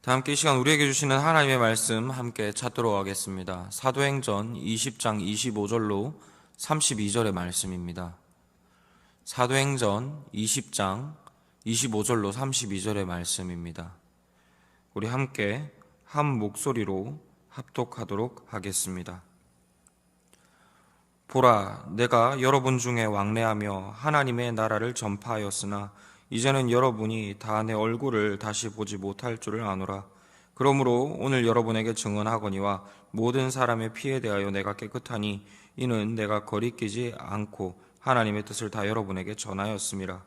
다 함께 이 시간 우리에게 주시는 하나님의 말씀 함께 찾도록 하겠습니다. 사도행전 20장 25절로 32절의 말씀입니다. 사도행전 20장 25절로 32절의 말씀입니다. 우리 함께 한 목소리로 합독하도록 하겠습니다. 보라, 내가 여러분 중에 왕래하며 하나님의 나라를 전파하였으나 이제는 여러분이 다 내 얼굴을 다시 보지 못할 줄을 아노라. 그러므로 오늘 여러분에게 증언하거니와 모든 사람의 피에 대하여 내가 깨끗하니 이는 내가 거리끼지 않고 하나님의 뜻을 다 여러분에게 전하였음이라.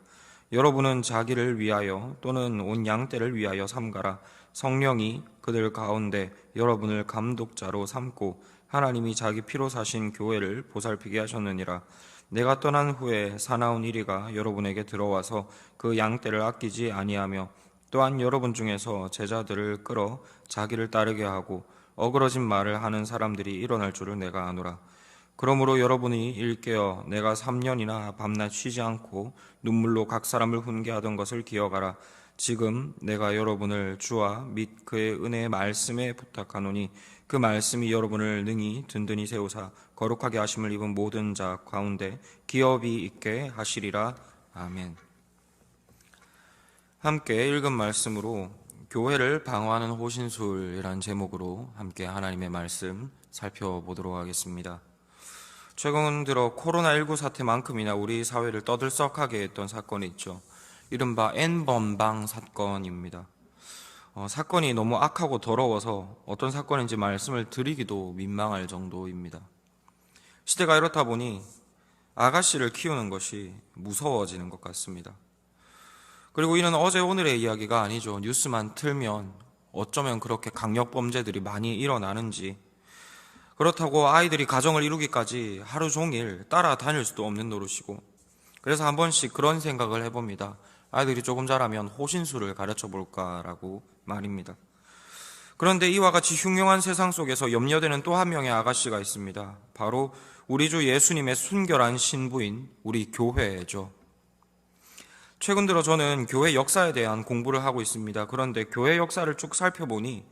여러분은 자기를 위하여 또는 온 양떼를 위하여 삼가라. 성령이 그들 가운데 여러분을 감독자로 삼고 하나님이 자기 피로 사신 교회를 보살피게 하셨느니라. 내가 떠난 후에 사나운 이리가 여러분에게 들어와서 그 양떼를 아끼지 아니하며 또한 여러분 중에서 제자들을 끌어 자기를 따르게 하고 어그러진 말을 하는 사람들이 일어날 줄을 내가 아노라. 그러므로 여러분이 일깨어 내가 3년이나 밤낮 쉬지 않고 눈물로 각 사람을 훈계하던 것을 기억하라. 지금 내가 여러분을 주와 및 그의 은혜의 말씀에 부탁하노니 그 말씀이 여러분을 능히 든든히 세우사 거룩하게 하심을 입은 모든 자 가운데 기업이 있게 하시리라. 아멘. 함께 읽은 말씀으로 교회를 방어하는 호신술이라는 제목으로 함께 하나님의 말씀 살펴보도록 하겠습니다. 최근 들어 코로나19 사태만큼이나 우리 사회를 떠들썩하게 했던 사건이 있죠. 이른바 N번방 사건입니다. 사건이 너무 악하고 더러워서 어떤 사건인지 말씀을 드리기도 민망할 정도입니다. 시대가 이렇다 보니 아가씨를 키우는 것이 무서워지는 것 같습니다. 그리고 이는 어제 오늘의 이야기가 아니죠. 뉴스만 틀면 어쩌면 그렇게 강력범죄들이 많이 일어나는지, 그렇다고 아이들이 가정을 이루기까지 하루 종일 따라다닐 수도 없는 노릇이고, 그래서 한 번씩 그런 생각을 해봅니다. 아이들이 조금 자라면 호신술을 가르쳐 볼까라고 말입니다. 그런데 이와 같이 흉흉한 세상 속에서 염려되는 또 한 명의 아가씨가 있습니다. 바로 우리 주 예수님의 순결한 신부인 우리 교회죠. 최근 들어 저는 교회 역사에 대한 공부를 하고 있습니다. 그런데 교회 역사를 쭉 살펴보니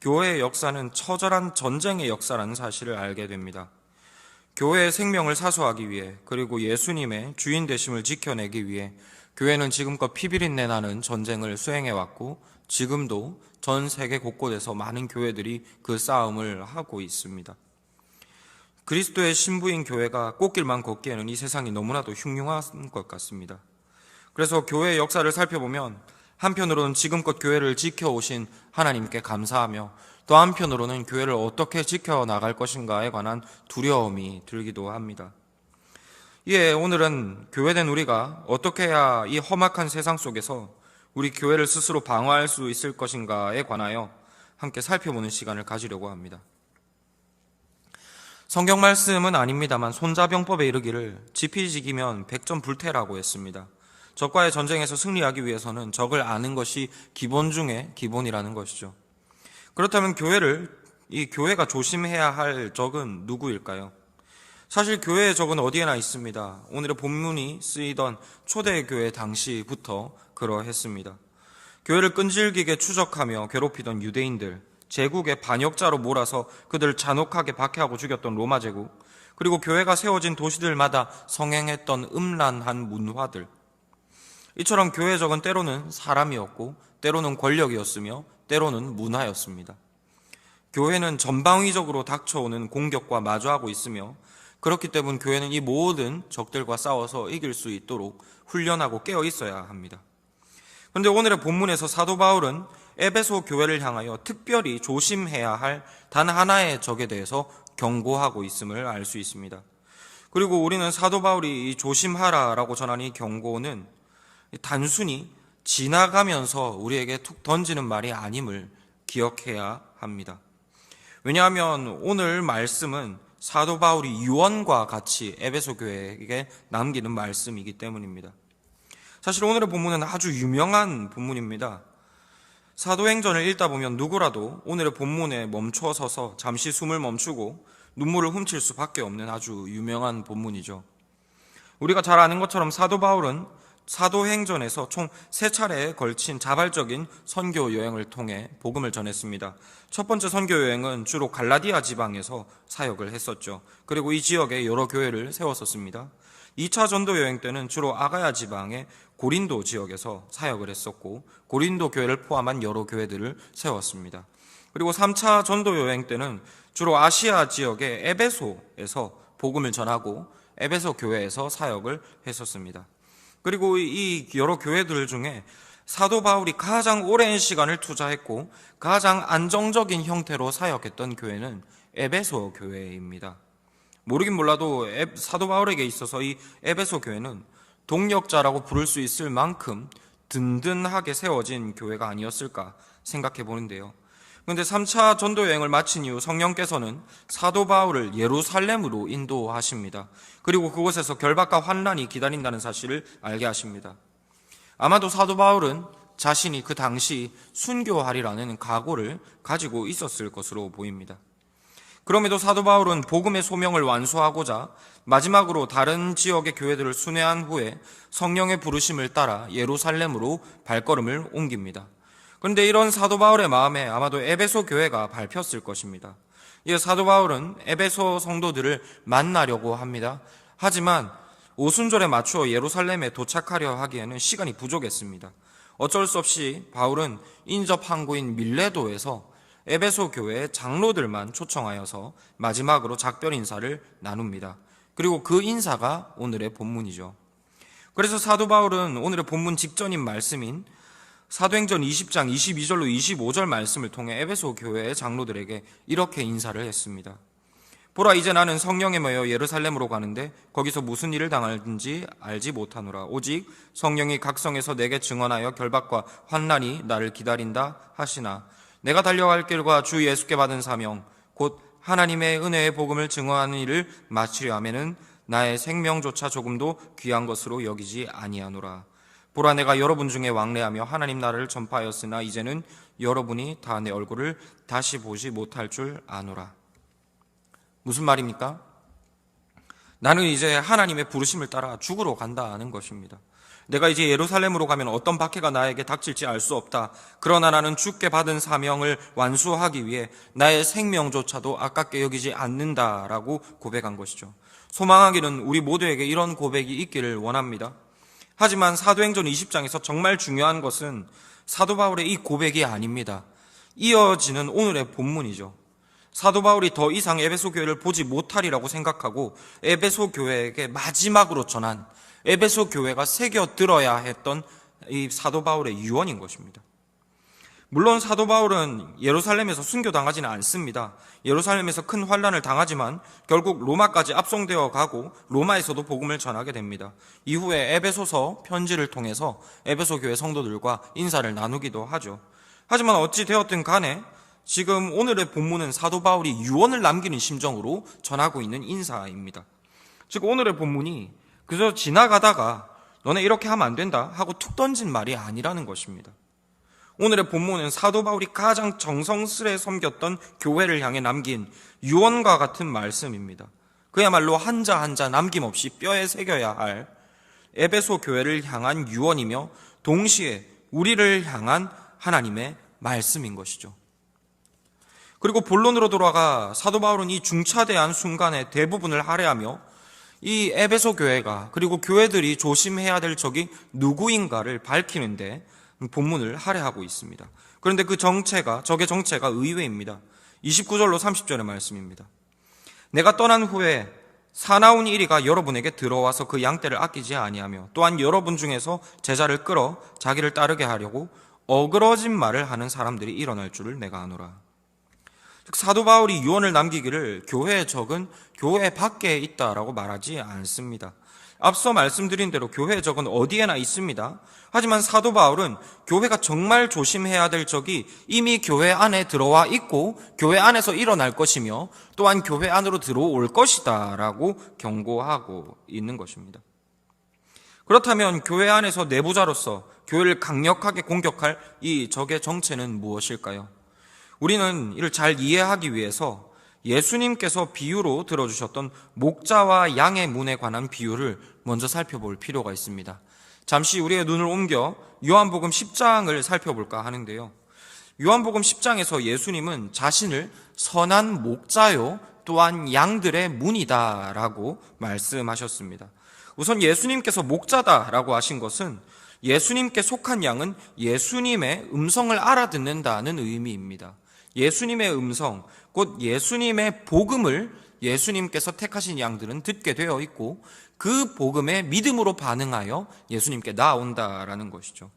교회의 역사는 처절한 전쟁의 역사라는 사실을 알게 됩니다. 교회의 생명을 사수하기 위해, 그리고 예수님의 주인 되심을 지켜내기 위해 교회는 지금껏 피비린내 나는 전쟁을 수행해왔고 지금도 전 세계 곳곳에서 많은 교회들이 그 싸움을 하고 있습니다. 그리스도의 신부인 교회가 꽃길만 걷기에는 이 세상이 너무나도 흉흉한 것 같습니다. 그래서 교회의 역사를 살펴보면 한편으로는 지금껏 교회를 지켜오신 하나님께 감사하며 또 한편으로는 교회를 어떻게 지켜나갈 것인가에 관한 두려움이 들기도 합니다. 이에 오늘은 교회된 우리가 어떻게 해야 이 험악한 세상 속에서 우리 교회를 스스로 방어할 수 있을 것인가에 관하여 함께 살펴보는 시간을 가지려고 합니다. 성경 말씀은 아닙니다만 손자병법에 이르기를 지피지기면 백전불태라고 했습니다. 적과의 전쟁에서 승리하기 위해서는 적을 아는 것이 기본 중에 기본이라는 것이죠. 그렇다면 이 교회가 조심해야 할 적은 누구일까요? 사실 교회의 적은 어디에나 있습니다. 오늘의 본문이 쓰이던 초대교회 당시부터 그러했습니다. 교회를 끈질기게 추적하며 괴롭히던 유대인들, 제국의 반역자로 몰아서 그들을 잔혹하게 박해하고 죽였던 로마 제국, 그리고 교회가 세워진 도시들마다 성행했던 음란한 문화들, 이처럼 교회의 적은 때로는 사람이었고 때로는 권력이었으며 때로는 문화였습니다. 교회는 전방위적으로 닥쳐오는 공격과 마주하고 있으며 그렇기 때문에 교회는 이 모든 적들과 싸워서 이길 수 있도록 훈련하고 깨어 있어야 합니다. 그런데 오늘의 본문에서 사도 바울은 에베소 교회를 향하여 특별히 조심해야 할 단 하나의 적에 대해서 경고하고 있음을 알 수 있습니다. 그리고 우리는 사도 바울이 이 조심하라라고 전한 이 경고는 단순히 지나가면서 우리에게 툭 던지는 말이 아님을 기억해야 합니다. 왜냐하면 오늘 말씀은 사도 바울이 유언과 같이 에베소 교회에게 남기는 말씀이기 때문입니다. 사실 오늘의 본문은 아주 유명한 본문입니다. 사도행전을 읽다 보면 누구라도 오늘의 본문에 멈춰서서 잠시 숨을 멈추고 눈물을 훔칠 수밖에 없는 아주 유명한 본문이죠. 우리가 잘 아는 것처럼 사도 바울은 사도행전에서 총 3차례에 걸친 자발적인 선교 여행을 통해 복음을 전했습니다. 첫 번째 선교 여행은 주로 갈라디아 지방에서 사역을 했었죠. 그리고 이 지역에 여러 교회를 세웠었습니다. 2차 전도 여행 때는 주로 아가야 지방의 고린도 지역에서 사역을 했었고, 고린도 교회를 포함한 여러 교회들을 세웠습니다. 그리고 3차 전도 여행 때는 주로 아시아 지역의 에베소에서 복음을 전하고 에베소 교회에서 사역을 했었습니다. 그리고 이 여러 교회들 중에 사도 바울이 가장 오랜 시간을 투자했고 가장 안정적인 형태로 사역했던 교회는 에베소 교회입니다. 모르긴 몰라도 사도 바울에게 있어서 이 에베소 교회는 동력자라고 부를 수 있을 만큼 든든하게 세워진 교회가 아니었을까 생각해 보는데요. 그런데 3차 전도 여행을 마친 이후 성령께서는 사도 바울을 예루살렘으로 인도하십니다. 그리고 그곳에서 결박과 환난이 기다린다는 사실을 알게 하십니다. 아마도 사도 바울은 자신이 그 당시 순교하리라는 각오를 가지고 있었을 것으로 보입니다. 그럼에도 사도 바울은 복음의 소명을 완수하고자 마지막으로 다른 지역의 교회들을 순회한 후에 성령의 부르심을 따라 예루살렘으로 발걸음을 옮깁니다. 그런데 이런 사도 바울의 마음에 아마도 에베소 교회가 밟혔을 것입니다. 이에 사도 바울은 에베소 성도들을 만나려고 합니다. 하지만 오순절에 맞추어 예루살렘에 도착하려 하기에는 시간이 부족했습니다. 어쩔 수 없이 바울은 인접 항구인 밀레도에서 에베소 교회의 장로들만 초청하여서 마지막으로 작별 인사를 나눕니다. 그리고 그 인사가 오늘의 본문이죠. 그래서 사도 바울은 오늘의 본문 직전인 말씀인 사도행전 20장 22절로 25절 말씀을 통해 에베소 교회의 장로들에게 이렇게 인사를 했습니다. 보라, 이제 나는 성령에 매여 예루살렘으로 가는데 거기서 무슨 일을 당할지 알지 못하노라. 오직 성령이 각성에서 내게 증언하여 결박과 환난이 나를 기다린다 하시나 내가 달려갈 길과 주 예수께 받은 사명 곧 하나님의 은혜의 복음을 증언하는 일을 마치려 하면은 나의 생명조차 조금도 귀한 것으로 여기지 아니하노라. 보라, 내가 여러분 중에 왕래하며 하나님 나라를 전파하였으나 이제는 여러분이 다 내 얼굴을 다시 보지 못할 줄 아노라. 무슨 말입니까? 나는 이제 하나님의 부르심을 따라 죽으러 간다는 것입니다. 내가 이제 예루살렘으로 가면 어떤 박해가 나에게 닥칠지 알 수 없다. 그러나 나는 주께 받은 사명을 완수하기 위해 나의 생명조차도 아깝게 여기지 않는다라고 고백한 것이죠. 소망하기는 우리 모두에게 이런 고백이 있기를 원합니다. 하지만 사도행전 20장에서 정말 중요한 것은 사도 바울의 이 고백이 아닙니다. 이어지는 오늘의 본문이죠. 사도 바울이 더 이상 에베소 교회를 보지 못하리라고 생각하고 에베소 교회에게 마지막으로 전한 에베소 교회가 새겨들어야 했던 이 사도 바울의 유언인 것입니다. 물론 사도 바울은 예루살렘에서 순교당하지는 않습니다. 예루살렘에서 큰 환난을 당하지만 결국 로마까지 압송되어 가고 로마에서도 복음을 전하게 됩니다. 이후에 에베소서 편지를 통해서 에베소 교회 성도들과 인사를 나누기도 하죠. 하지만 어찌 되었든 간에 지금 오늘의 본문은 사도 바울이 유언을 남기는 심정으로 전하고 있는 인사입니다. 즉 오늘의 본문이 그저 지나가다가 너네 이렇게 하면 안 된다 하고 툭 던진 말이 아니라는 것입니다. 오늘의 본문은 사도 바울이 가장 정성스레 섬겼던 교회를 향해 남긴 유언과 같은 말씀입니다. 그야말로 한자 한자 남김없이 뼈에 새겨야 할 에베소 교회를 향한 유언이며 동시에 우리를 향한 하나님의 말씀인 것이죠. 그리고 본론으로 돌아가 사도 바울은 이 중차대한 순간에 대부분을 할애하며 이 에베소 교회가 그리고 교회들이 조심해야 될 적이 누구인가를 밝히는데 본문을 할애하고 있습니다. 그런데 적의 정체가 의외입니다. 29절로 30절의 말씀입니다. 내가 떠난 후에 사나운 이리가 여러분에게 들어와서 그 양떼를 아끼지 아니하며 또한 여러분 중에서 제자를 끌어 자기를 따르게 하려고 어그러진 말을 하는 사람들이 일어날 줄을 내가 아노라. 즉 사도 바울이 유언을 남기기를 교회의 적은 교회 밖에 있다라고 말하지 않습니다. 앞서 말씀드린 대로 교회의 적은 어디에나 있습니다. 하지만 사도 바울은 교회가 정말 조심해야 될 적이 이미 교회 안에 들어와 있고 교회 안에서 일어날 것이며 또한 교회 안으로 들어올 것이다 라고 경고하고 있는 것입니다. 그렇다면 교회 안에서 내부자로서 교회를 강력하게 공격할 이 적의 정체는 무엇일까요? 우리는 이를 잘 이해하기 위해서 예수님께서 비유로 들어주셨던 목자와 양의 문에 관한 비유를 먼저 살펴볼 필요가 있습니다. 잠시 우리의 눈을 옮겨 요한복음 10장을 살펴볼까 하는데요. 요한복음 10장에서 예수님은 자신을 선한 목자요 또한 양들의 문이다라고 말씀하셨습니다. 우선 예수님께서 목자다라고 하신 것은 예수님께 속한 양은 예수님의 음성을 알아듣는다는 의미입니다. 예수님의 음성, 곧 예수님의 복음을 예수님께서 택하신 양들은 듣게 되어 있고 그 복음에 믿음으로 반응하여 예수님께 나아온다라는 것이죠.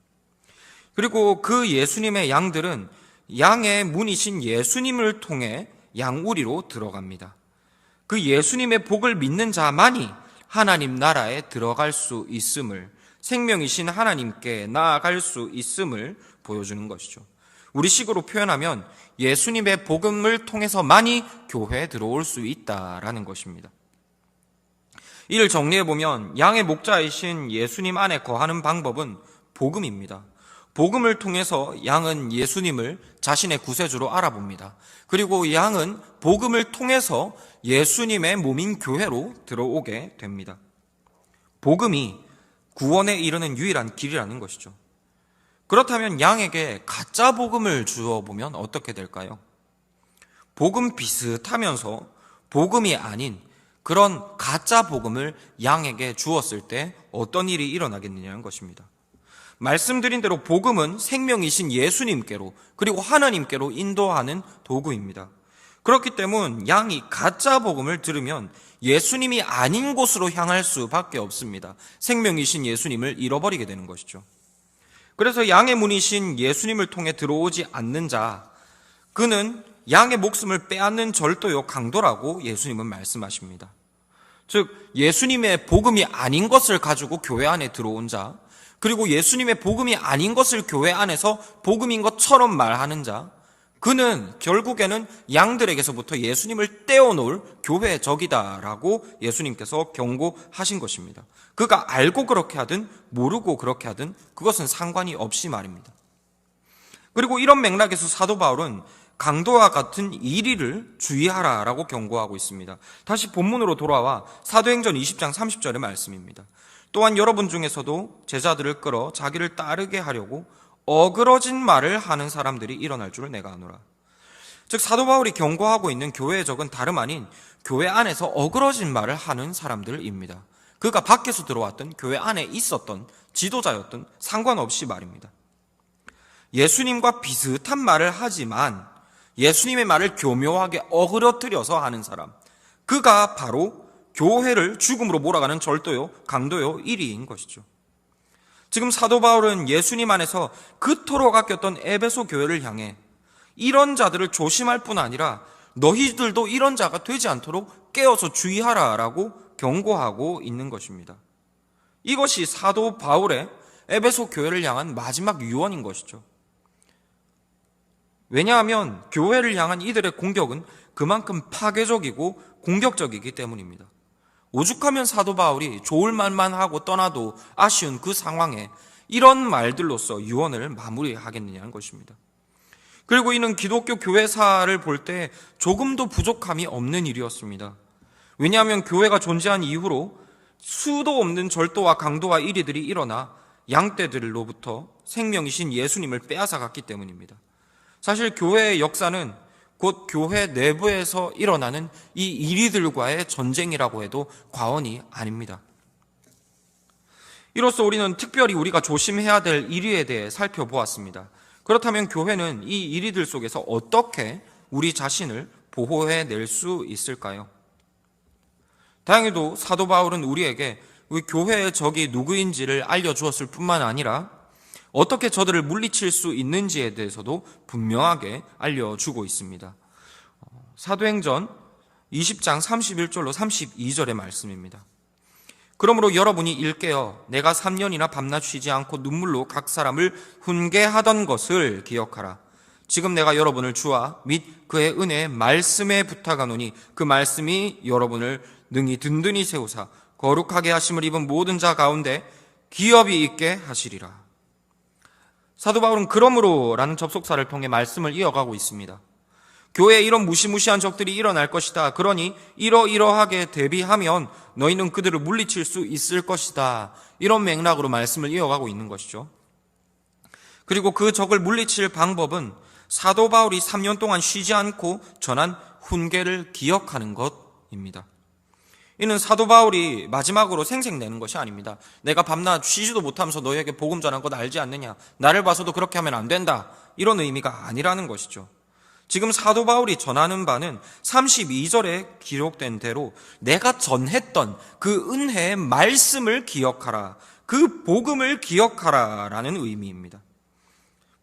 그리고 그 예수님의 양들은 양의 문이신 예수님을 통해 양우리로 들어갑니다. 그 예수님의 복을 믿는 자만이 하나님 나라에 들어갈 수 있음을, 생명이신 하나님께 나아갈 수 있음을 보여주는 것이죠. 우리식으로 표현하면 예수님의 복음을 통해서만이 교회에 들어올 수 있다라는 것입니다. 이를 정리해보면 양의 목자이신 예수님 안에 거하는 방법은 복음입니다. 복음을 통해서 양은 예수님을 자신의 구세주로 알아봅니다. 그리고 양은 복음을 통해서 예수님의 몸인 교회로 들어오게 됩니다. 복음이 구원에 이르는 유일한 길이라는 것이죠. 그렇다면 양에게 가짜 복음을 주어보면 어떻게 될까요? 복음 비슷하면서 복음이 아닌 그런 가짜 복음을 양에게 주었을 때 어떤 일이 일어나겠느냐는 것입니다. 말씀드린 대로 복음은 생명이신 예수님께로 그리고 하나님께로 인도하는 도구입니다. 그렇기 때문에 양이 가짜 복음을 들으면 예수님이 아닌 곳으로 향할 수밖에 없습니다. 생명이신 예수님을 잃어버리게 되는 것이죠. 그래서 양의 문이신 예수님을 통해 들어오지 않는 자, 그는 양의 목숨을 빼앗는 절도요 강도라고 예수님은 말씀하십니다. 즉 예수님의 복음이 아닌 것을 가지고 교회 안에 들어온 자, 그리고 예수님의 복음이 아닌 것을 교회 안에서 복음인 것처럼 말하는 자, 그는 결국에는 양들에게서부터 예수님을 떼어놓을 교회의 적이다라고 예수님께서 경고하신 것입니다. 그가 알고 그렇게 하든 모르고 그렇게 하든 그것은 상관이 없이 말입니다. 그리고 이런 맥락에서 사도 바울은 강도와 같은 이리를 주의하라라고 경고하고 있습니다. 다시 본문으로 돌아와 사도행전 20장 30절의 말씀입니다. 또한 여러분 중에서도 제자들을 끌어 자기를 따르게 하려고 어그러진 말을 하는 사람들이 일어날 줄을 내가 아노라. 즉 사도 바울이 경고하고 있는 교회의 적은 다름 아닌 교회 안에서 어그러진 말을 하는 사람들입니다. 그가 밖에서 들어왔던 교회 안에 있었던 지도자였던 상관없이 말입니다. 예수님과 비슷한 말을 하지만 예수님의 말을 교묘하게 어그러뜨려서 하는 사람, 그가 바로 교회를 죽음으로 몰아가는 절도요 강도요 1위인 것이죠. 지금 사도 바울은 예수님 안에서 그토록 아꼈던 에베소 교회를 향해 이런 자들을 조심할 뿐 아니라 너희들도 이런 자가 되지 않도록 깨어서 주의하라라고 경고하고 있는 것입니다. 이것이 사도 바울의 에베소 교회를 향한 마지막 유언인 것이죠. 왜냐하면 교회를 향한 이들의 공격은 그만큼 파괴적이고 공격적이기 때문입니다. 오죽하면 사도 바울이 좋을 말만 하고 떠나도 아쉬운 그 상황에 이런 말들로서 유언을 마무리하겠느냐는 것입니다. 그리고 이는 기독교 교회사를 볼 때 조금도 부족함이 없는 일이었습니다. 왜냐하면 교회가 존재한 이후로 수도 없는 절도와 강도와 이리들이 일어나 양떼들로부터 생명이신 예수님을 빼앗아 갔기 때문입니다. 사실 교회의 역사는 곧 교회 내부에서 일어나는 이 이리들과의 전쟁이라고 해도 과언이 아닙니다. 이로써 우리는 특별히 우리가 조심해야 될 이리에 대해 살펴보았습니다. 그렇다면 교회는 이 이리들 속에서 어떻게 우리 자신을 보호해 낼 수 있을까요? 다행히도 사도 바울은 우리에게 우리 교회의 적이 누구인지를 알려주었을 뿐만 아니라 어떻게 저들을 물리칠 수 있는지에 대해서도 분명하게 알려주고 있습니다. 사도행전 20장 31절로 32절의 말씀입니다. 그러므로 여러분이 일깨어 내가 3년이나 밤낮 쉬지 않고 눈물로 각 사람을 훈계하던 것을 기억하라. 지금 내가 여러분을 주와 및 그의 은혜의 말씀에 부탁하노니 그 말씀이 여러분을 능히 든든히 세우사 거룩하게 하심을 입은 모든 자 가운데 기업이 있게 하시리라. 사도 바울은 그러므로라는 접속사를 통해 말씀을 이어가고 있습니다. 교회에 이런 무시무시한 적들이 일어날 것이다. 그러니 이러이러하게 대비하면 너희는 그들을 물리칠 수 있을 것이다. 이런 맥락으로 말씀을 이어가고 있는 것이죠. 그리고 그 적을 물리칠 방법은 사도 바울이 3년 동안 쉬지 않고 전한 훈계를 기억하는 것입니다. 이는 사도 바울이 마지막으로 생색내는 것이 아닙니다. 내가 밤낮 쉬지도 못하면서 너희에게 복음 전한 것 알지 않느냐? 나를 봐서도 그렇게 하면 안 된다. 이런 의미가 아니라는 것이죠. 지금 사도 바울이 전하는 바는 32절에 기록된 대로 내가 전했던 그 은혜의 말씀을 기억하라. 그 복음을 기억하라 라는 의미입니다.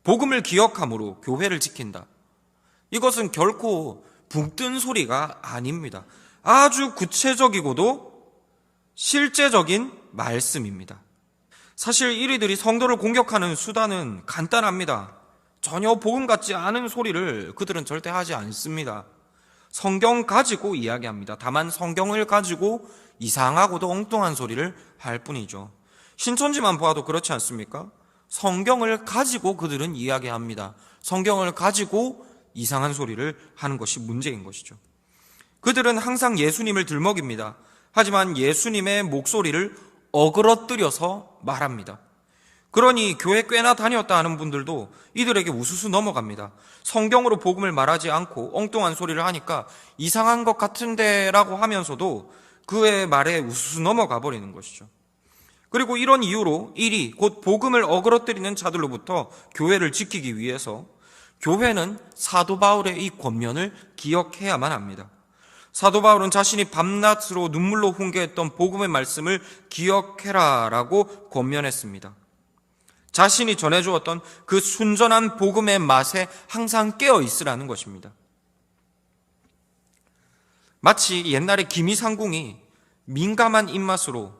복음을 기억함으로 교회를 지킨다. 이것은 결코 붕 뜬 소리가 아닙니다. 아주 구체적이고도 실제적인 말씀입니다. 사실 이리들이 성도를 공격하는 수단은 간단합니다. 전혀 복음 같지 않은 소리를 그들은 절대 하지 않습니다. 성경 가지고 이야기합니다. 다만 성경을 가지고 이상하고도 엉뚱한 소리를 할 뿐이죠. 신천지만 보아도 그렇지 않습니까? 성경을 가지고 그들은 이야기합니다. 성경을 가지고 이상한 소리를 하는 것이 문제인 것이죠. 그들은 항상 예수님을 들먹입니다. 하지만 예수님의 목소리를 어그러뜨려서 말합니다. 그러니 교회 꽤나 다녔다 하는 분들도 이들에게 우수수 넘어갑니다. 성경으로 복음을 말하지 않고 엉뚱한 소리를 하니까 이상한 것 같은데 라고 하면서도 그의 말에 우수수 넘어가 버리는 것이죠. 그리고 이런 이유로 이리 곧 복음을 어그러뜨리는 자들로부터 교회를 지키기 위해서 교회는 사도 바울의 이 권면을 기억해야만 합니다. 사도 바울은 자신이 밤낮으로 눈물로 훈계했던 복음의 말씀을 기억해라 라고 권면했습니다. 자신이 전해주었던 그 순전한 복음의 맛에 항상 깨어 있으라는 것입니다. 마치 옛날에 기미상궁이 민감한 입맛으로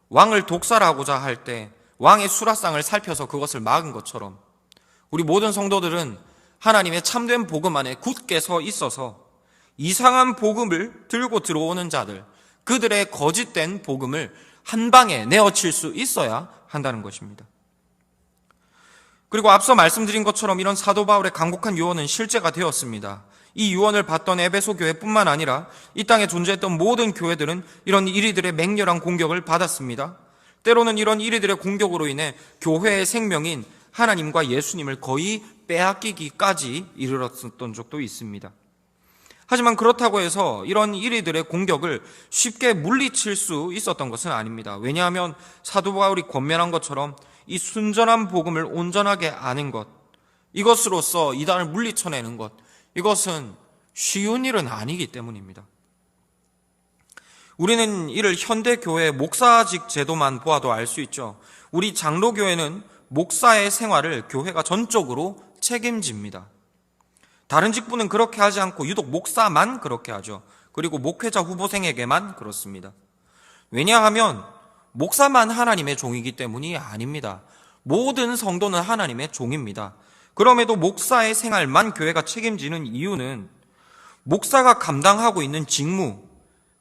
왕을 독살하고자 할 때 왕의 수라상을 살펴서 그것을 막은 것처럼 우리 모든 성도들은 하나님의 참된 복음 안에 굳게 서 있어서 이상한 복음을 들고 들어오는 자들, 그들의 거짓된 복음을 한 방에 내어칠 수 있어야 한다는 것입니다. 그리고 앞서 말씀드린 것처럼 이런 사도 바울의 간곡한 유언은 실제가 되었습니다. 이 유언을 받던 에베소 교회뿐만 아니라 이 땅에 존재했던 모든 교회들은 이런 이리들의 맹렬한 공격을 받았습니다. 때로는 이런 이리들의 공격으로 인해 교회의 생명인 하나님과 예수님을 거의 빼앗기기까지 이르렀던 적도 있습니다. 하지만 그렇다고 해서 이런 이리들의 공격을 쉽게 물리칠 수 있었던 것은 아닙니다. 왜냐하면 사도 바울이 권면한 것처럼 이 순전한 복음을 온전하게 아는 것, 이것으로써 이단을 물리쳐내는 것, 이것은 쉬운 일은 아니기 때문입니다. 우리는 이를 현대교회 목사직 제도만 보아도 알 수 있죠. 우리 장로교회는 목사의 생활을 교회가 전적으로 책임집니다. 다른 직분은 그렇게 하지 않고 유독 목사만 그렇게 하죠. 그리고 목회자 후보생에게만 그렇습니다. 왜냐하면 목사만 하나님의 종이기 때문이 아닙니다. 모든 성도는 하나님의 종입니다. 그럼에도 목사의 생활만 교회가 책임지는 이유는 목사가 감당하고 있는 직무,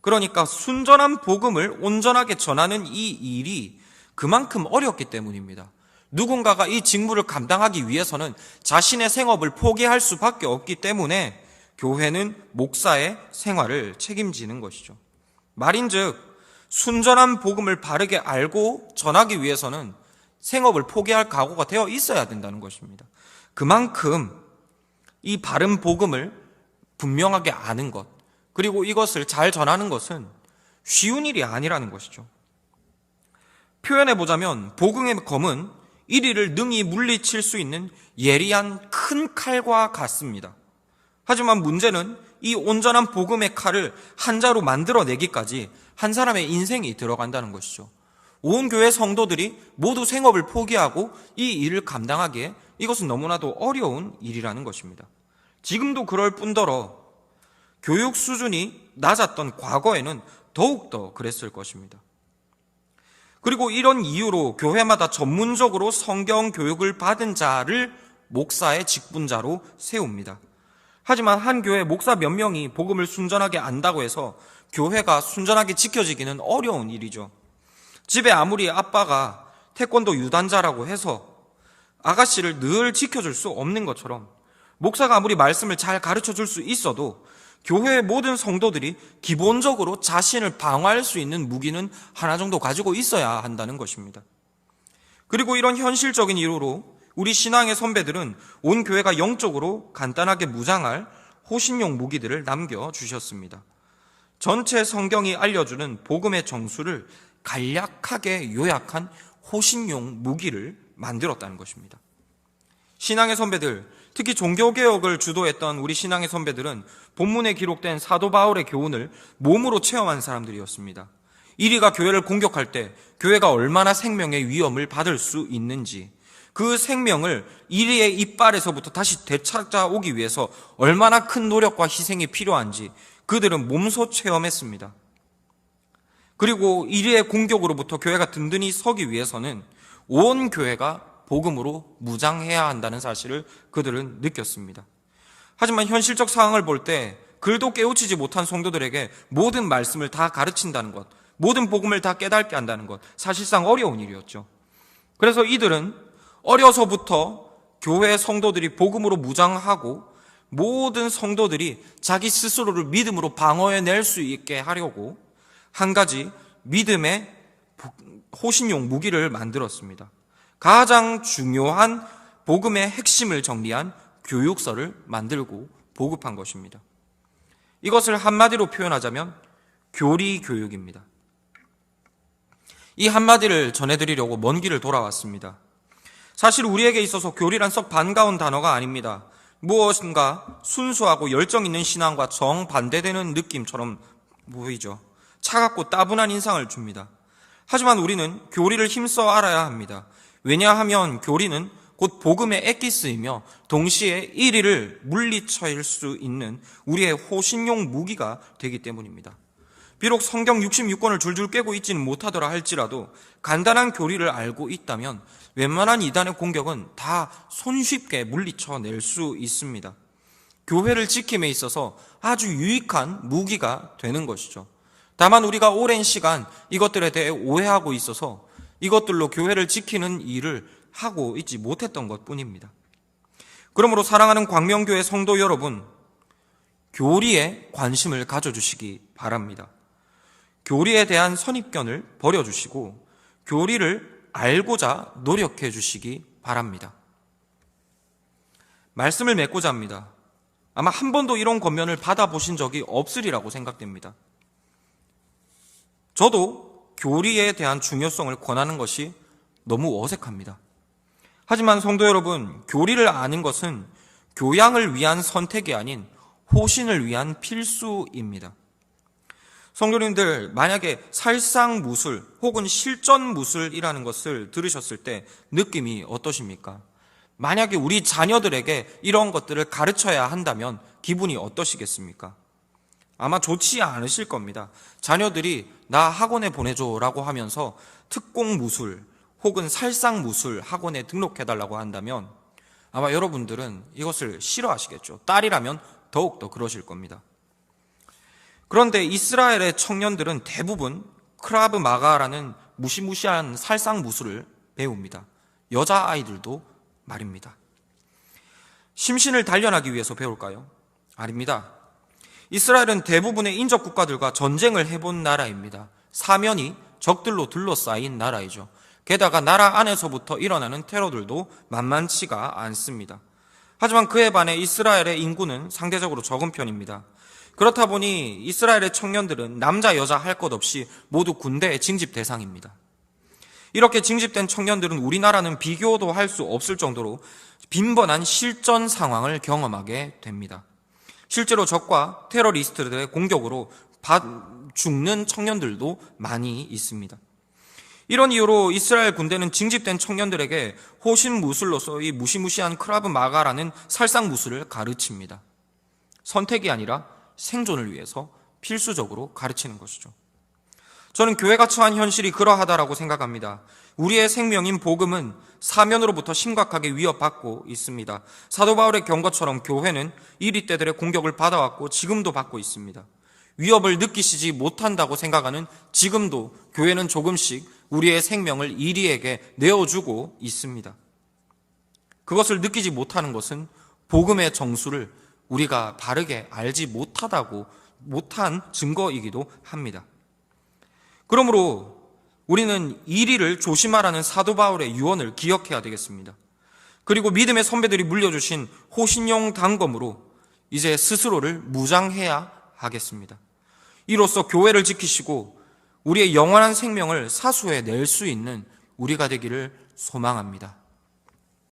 그러니까 순전한 복음을 온전하게 전하는 이 일이 그만큼 어렵기 때문입니다. 누군가가 이 직무를 감당하기 위해서는 자신의 생업을 포기할 수밖에 없기 때문에 교회는 목사의 생활을 책임지는 것이죠. 말인즉 순전한 복음을 바르게 알고 전하기 위해서는 생업을 포기할 각오가 되어 있어야 된다는 것입니다. 그만큼 이 바른 복음을 분명하게 아는 것, 그리고 이것을 잘 전하는 것은 쉬운 일이 아니라는 것이죠. 표현해보자면 복음의 검은 이리를 능히 물리칠 수 있는 예리한 큰 칼과 같습니다. 하지만 문제는 이 온전한 복음의 칼을 한 자로 만들어내기까지 한 사람의 인생이 들어간다는 것이죠. 온 교회 성도들이 모두 생업을 포기하고 이 일을 감당하기에 이것은 너무나도 어려운 일이라는 것입니다. 지금도 그럴 뿐더러 교육 수준이 낮았던 과거에는 더욱더 그랬을 것입니다. 그리고 이런 이유로 교회마다 전문적으로 성경 교육을 받은 자를 목사의 직분자로 세웁니다. 하지만 한 교회 목사 몇 명이 복음을 순전하게 안다고 해서 교회가 순전하게 지켜지기는 어려운 일이죠. 집에 아무리 아빠가 태권도 유단자라고 해서 아가씨를 늘 지켜줄 수 없는 것처럼 목사가 아무리 말씀을 잘 가르쳐 줄 수 있어도 교회의 모든 성도들이 기본적으로 자신을 방어할 수 있는 무기는 하나 정도 가지고 있어야 한다는 것입니다. 그리고 이런 현실적인 이유로 우리 신앙의 선배들은 온 교회가 영적으로 간단하게 무장할 호신용 무기들을 남겨주셨습니다. 전체 성경이 알려주는 복음의 정수를 간략하게 요약한 호신용 무기를 만들었다는 것입니다. 신앙의 선배들, 특히 종교개혁을 주도했던 우리 신앙의 선배들은 본문에 기록된 사도 바울의 교훈을 몸으로 체험한 사람들이었습니다. 이리가 교회를 공격할 때 교회가 얼마나 생명의 위험을 받을 수 있는지, 그 생명을 이리의 이빨에서부터 다시 되찾아오기 위해서 얼마나 큰 노력과 희생이 필요한지 그들은 몸소 체험했습니다. 그리고 이리의 공격으로부터 교회가 든든히 서기 위해서는 온 교회가 복음으로 무장해야 한다는 사실을 그들은 느꼈습니다. 하지만 현실적 상황을 볼 때 글도 깨우치지 못한 성도들에게 모든 말씀을 다 가르친다는 것, 모든 복음을 다 깨닫게 한다는 것, 사실상 어려운 일이었죠. 그래서 이들은 어려서부터 교회 성도들이 복음으로 무장하고 모든 성도들이 자기 스스로를 믿음으로 방어해낼 수 있게 하려고 한 가지 믿음의 호신용 무기를 만들었습니다. 가장 중요한 복음의 핵심을 정리한 교육서를 만들고 보급한 것입니다. 이것을 한마디로 표현하자면 교리 교육입니다. 이 한마디를 전해드리려고 먼 길을 돌아왔습니다. 사실 우리에게 있어서 교리란 썩 반가운 단어가 아닙니다. 무엇인가 순수하고 열정 있는 신앙과 정반대되는 느낌처럼 보이죠. 차갑고 따분한 인상을 줍니다. 하지만 우리는 교리를 힘써 알아야 합니다. 왜냐하면 교리는 곧 복음의 엑기스이며 동시에 1위를 물리쳐일 수 있는 우리의 호신용 무기가 되기 때문입니다. 비록 성경 66권을 줄줄 깨고 있지는 못하더라 할지라도 간단한 교리를 알고 있다면 웬만한 이단의 공격은 다 손쉽게 물리쳐낼 수 있습니다. 교회를 지킴에 있어서 아주 유익한 무기가 되는 것이죠. 다만 우리가 오랜 시간 이것들에 대해 오해하고 있어서 이것들로 교회를 지키는 일을 하고 있지 못했던 것뿐입니다. 그러므로 사랑하는 광명교회 성도 여러분, 교리에 관심을 가져주시기 바랍니다. 교리에 대한 선입견을 버려주시고 교리를 알고자 노력해 주시기 바랍니다. 말씀을 맺고자 합니다. 아마 한 번도 이런 권면을 받아보신 적이 없으리라고 생각됩니다. 저도 교리에 대한 중요성을 권하는 것이 너무 어색합니다. 하지만 성도 여러분, 교리를 아는 것은 교양을 위한 선택이 아닌 호신을 위한 필수입니다. 성도님들, 만약에 살상무술 혹은 실전무술이라는 것을 들으셨을 때 느낌이 어떠십니까? 만약에 우리 자녀들에게 이런 것들을 가르쳐야 한다면 기분이 어떠시겠습니까? 아마 좋지 않으실 겁니다. 자녀들이 나 학원에 보내줘라고 하면서 특공무술 혹은 살상무술 학원에 등록해달라고 한다면 아마 여러분들은 이것을 싫어하시겠죠. 딸이라면 더욱더 그러실 겁니다. 그런데 이스라엘의 청년들은 대부분 크라브 마가라는 무시무시한 살상무술을 배웁니다. 여자아이들도 말입니다. 심신을 단련하기 위해서 배울까요? 아닙니다. 이스라엘은 대부분의 인접 국가들과 전쟁을 해본 나라입니다. 사면이 적들로 둘러싸인 나라이죠. 게다가 나라 안에서부터 일어나는 테러들도 만만치가 않습니다. 하지만 그에 반해 이스라엘의 인구는 상대적으로 적은 편입니다. 그렇다 보니 이스라엘의 청년들은 남자 여자 할 것 없이 모두 군대의 징집 대상입니다. 이렇게 징집된 청년들은 우리나라는 비교도 할 수 없을 정도로 빈번한 실전 상황을 경험하게 됩니다. 실제로 적과 테러리스트들의 공격으로 죽는 청년들도 많이 있습니다. 이런 이유로 이스라엘 군대는 징집된 청년들에게 호신무술로서 이 무시무시한 크라브 마가라는 살상무술을 가르칩니다. 선택이 아니라 생존을 위해서 필수적으로 가르치는 것이죠. 저는 교회가 처한 현실이 그러하다라고 생각합니다. 우리의 생명인 복음은 사면으로부터 심각하게 위협받고 있습니다. 사도 바울의 경고처럼 교회는 이리 때들의 공격을 받아왔고 지금도 받고 있습니다. 위협을 느끼시지 못한다고 생각하는 지금도 교회는 조금씩 우리의 생명을 이리에게 내어주고 있습니다. 그것을 느끼지 못하는 것은 복음의 정수를 우리가 바르게 알지 못한 증거이기도 합니다. 그러므로 우리는 이리를 조심하라는 사도 바울의 유언을 기억해야 되겠습니다. 그리고 믿음의 선배들이 물려주신 호신용 단검으로 이제 스스로를 무장해야 하겠습니다. 이로써 교회를 지키시고 우리의 영원한 생명을 사수해 낼 수 있는 우리가 되기를 소망합니다.